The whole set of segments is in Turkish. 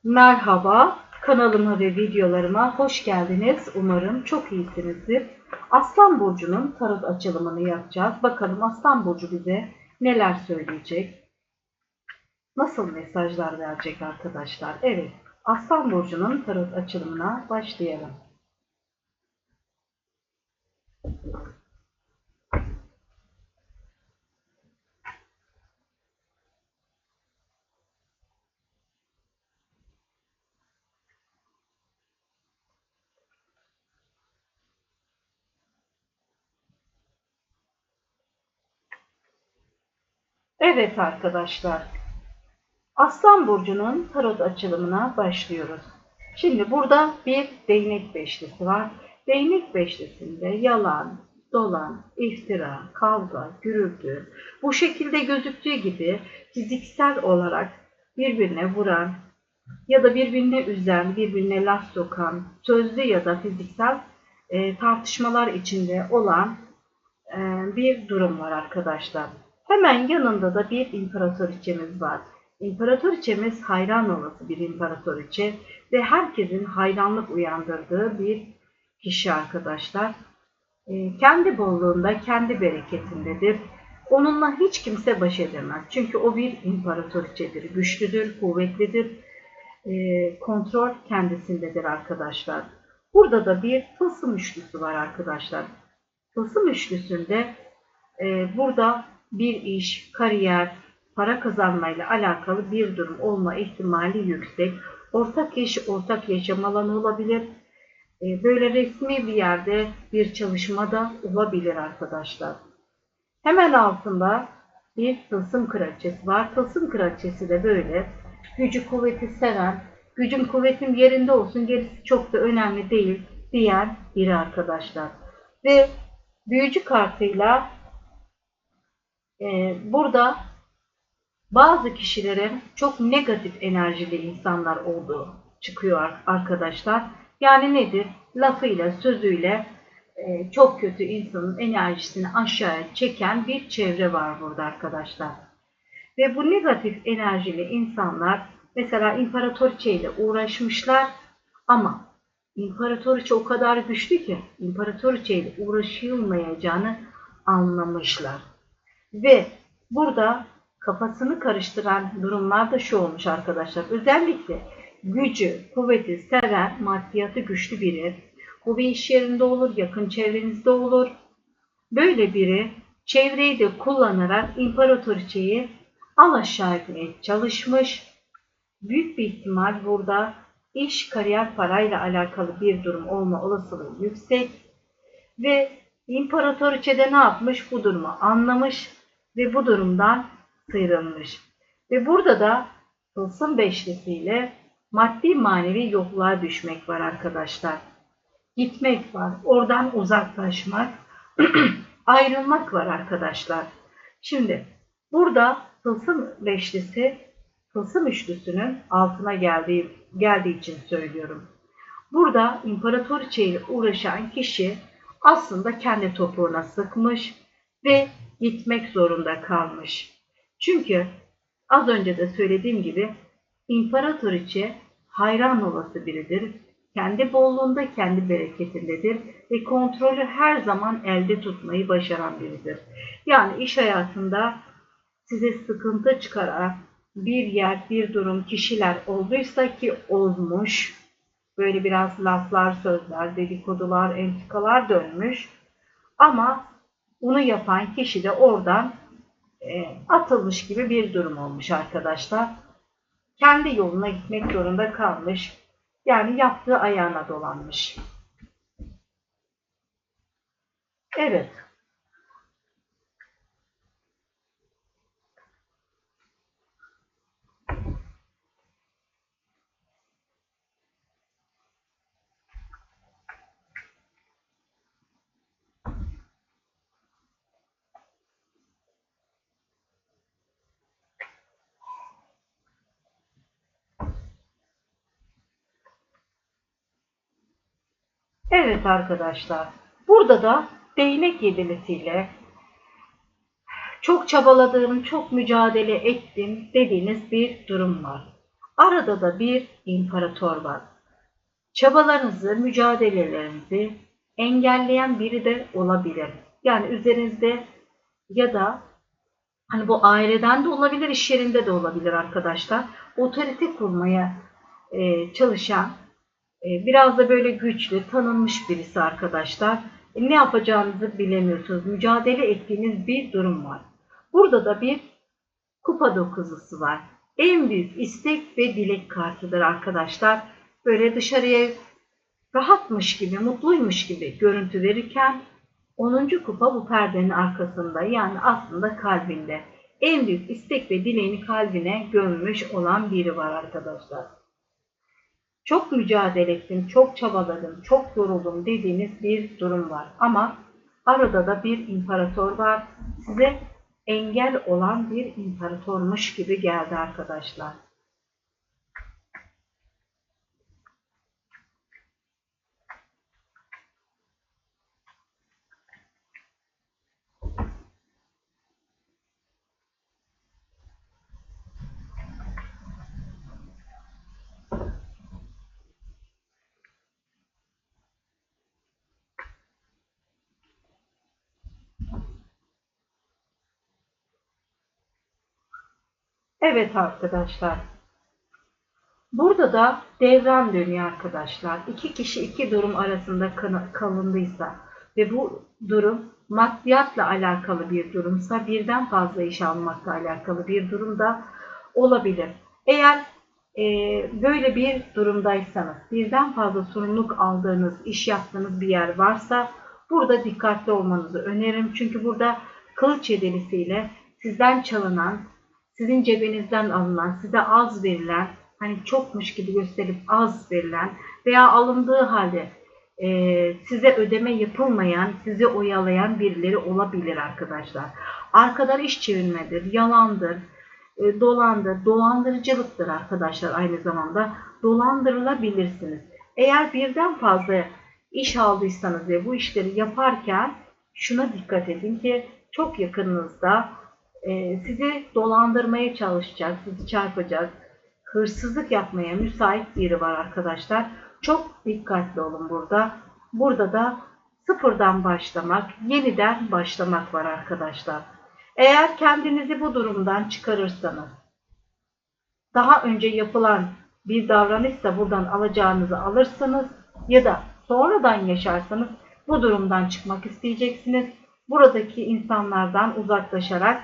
Merhaba, kanalıma ve videolarıma hoş geldiniz. Umarım çok iyisinizdir. Aslan Burcu'nun tarot açılımını yapacağız. Bakalım Aslan Burcu bize neler söyleyecek? Nasıl mesajlar verecek arkadaşlar? Evet, Aslan Burcu'nun tarot açılımına başlayalım. Evet arkadaşlar, Aslan Burcu'nun tarot açılımına başlıyoruz. Şimdi burada bir değnek beşlisi var. Değnek beşlisinde yalan, dolan, iftira, kavga, gürültü, bu şekilde gözüktüğü gibi fiziksel olarak birbirine vuran ya da birbirine üzen, birbirine laf sokan, sözlü ya da fiziksel tartışmalar içinde olan bir durum var arkadaşlar. Hemen yanında da bir imparatoriçemiz var. İmparatoriçemiz hayran olası bir imparatoriçe ve herkesin hayranlık uyandırdığı bir kişi arkadaşlar. Kendi bolluğunda, kendi bereketindedir. Onunla hiç kimse baş edemez. Çünkü o bir imparatoriçedir. Güçlüdür, kuvvetlidir. Kontrol kendisindedir arkadaşlar. Burada da bir tılsım üçlüsü var arkadaşlar. Tılsım üçlüsünde burada bir iş, kariyer, para kazanmayla alakalı bir durum olma ihtimali yüksek. Ortak iş, ortak yaşam alanı olabilir. Böyle resmi bir yerde bir çalışma da olabilir arkadaşlar. Hemen altında bir tılsım kraliçesi var. Tılsım kraliçesi de böyle gücü kuvveti seven, gücüm kuvvetim yerinde olsun gerisi çok da önemli değil diyen biri arkadaşlar. Ve büyücü kartıyla burada bazı kişilerin çok negatif enerjili insanlar olduğu çıkıyor arkadaşlar. Yani nedir? Lafıyla, sözüyle çok kötü insanın enerjisini aşağıya çeken bir çevre var burada arkadaşlar. Ve bu negatif enerjili insanlar mesela imparatoriçe ile uğraşmışlar ama imparatoriçe o kadar güçlü ki imparatoriçe ile uğraşılmayacağını anlamışlar. Ve burada kafasını karıştıran durumlar da şu olmuş arkadaşlar. Özellikle gücü, kuvveti seven, maddiyatı güçlü biri. Bu bir iş yerinde olur, yakın çevrenizde olur. Böyle biri çevreyi de kullanarak imparatoriçeyi alaşağı etmeye çalışmış. Büyük bir ihtimal burada iş, kariyer, parayla alakalı bir durum olma olasılığı yüksek. Ve imparatoriçe de ne yapmış? Bu durumu anlamış ve bu durumdan sıyrılmış. Ve burada da tılsım beşlisiyle maddi manevi yokluğa düşmek var arkadaşlar. Gitmek var, oradan uzaklaşmak, ayrılmak var arkadaşlar. Şimdi burada tılsım beşlisi, tılsım üçlüsünün altına geldiği için söylüyorum. Burada imparatoriçe ile uğraşan kişi aslında kendi topuğuna sıkmış ve gitmek zorunda kalmış. Çünkü az önce de söylediğim gibi imparatoriçe hayran olası biridir. Kendi bolluğunda, kendi bereketindedir ve kontrolü her zaman elde tutmayı başaran biridir. Yani iş hayatında size sıkıntı çıkaran bir yer, bir durum, kişiler olduysa ki olmuş, böyle biraz laflar, sözler, dedikodular, entrikalar dönmüş. Ama bunu yapan kişi de oradan atılmış gibi bir durum olmuş arkadaşlar. Kendi yoluna gitmek zorunda kalmış. Yani yaptığı ayağına dolanmış. Evet. Evet arkadaşlar. Burada da değnek yedilisiyle çok çabaladım, çok mücadele ettim dediğiniz bir durum var. Arada da bir imparator var. Çabalarınızı, mücadelelerinizi engelleyen biri de olabilir. Yani üzerinizde ya da hani bu aileden de olabilir, iş yerinde de olabilir arkadaşlar. Otorite kurmaya çalışan, biraz da böyle güçlü, tanınmış birisi arkadaşlar. Ne yapacağınızı bilemiyorsunuz. Mücadele ettiğiniz bir durum var. Burada da bir kupa dokuzusu var. En büyük istek ve dilek kartıdır arkadaşlar. Böyle dışarıya rahatmış gibi, mutluymuş gibi görüntü verirken 10. kupa bu perdenin arkasında, yani aslında kalbinde. En büyük istek ve dileğini kalbine gömmüş olan biri var arkadaşlar. Çok mücadele ettim, çok çabaladım, çok yoruldum dediğiniz bir durum var. Ama arada da bir imparator var. Size engel olan bir imparatormuş gibi geldi arkadaşlar. Evet arkadaşlar. Burada da devran dönüyor arkadaşlar. İki kişi iki durum arasında kalındıysa ve bu durum maddiyatla alakalı bir durumsa, birden fazla iş almakla alakalı bir durum da olabilir. Eğer böyle bir durumdaysanız, birden fazla sorumluluk aldığınız, iş yaptığınız bir yer varsa burada dikkatli olmanızı öneririm. Çünkü burada kılıç yedilisiyle sizden çalınan, sizin cebinizden alınan, size az verilen, hani çokmuş gibi gösterip az verilen veya alındığı halde size ödeme yapılmayan, sizi oyalayan birileri olabilir arkadaşlar. Arkadan iş çevirmedir, yalandır, dolandır, dolandırıcılıktır arkadaşlar aynı zamanda. Dolandırılabilirsiniz. Eğer birden fazla iş aldıysanız ve bu işleri yaparken şuna dikkat edin ki çok yakınınızda sizi dolandırmaya çalışacak, sizi çarpacak, hırsızlık yapmaya müsait biri var arkadaşlar. Çok dikkatli olun burada. Burada da sıfırdan başlamak, yeniden başlamak var arkadaşlar. Eğer kendinizi bu durumdan çıkarırsanız, daha önce yapılan bir davranışsa buradan alacağınızı alırsınız ya da sonradan yaşarsanız bu durumdan çıkmak isteyeceksiniz. Buradaki insanlardan uzaklaşarak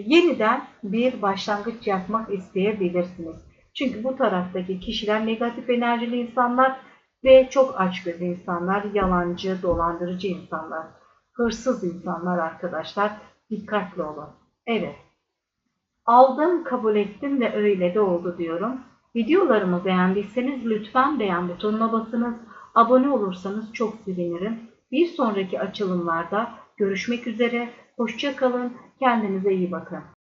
yeniden bir başlangıç yapmak isteyebilirsiniz. Çünkü bu taraftaki kişiler negatif enerjili insanlar ve çok açgözlü insanlar, yalancı, dolandırıcı insanlar, hırsız insanlar arkadaşlar. Dikkatli olun. Evet. Aldım, kabul ettim ve öyle de oldu diyorum. Videolarımı beğendiyseniz lütfen beğen butonuna basınız. Abone olursanız çok sevinirim. Bir sonraki açılımlarda görüşmek üzere. Hoşça kalın. Kendinize iyi bakın.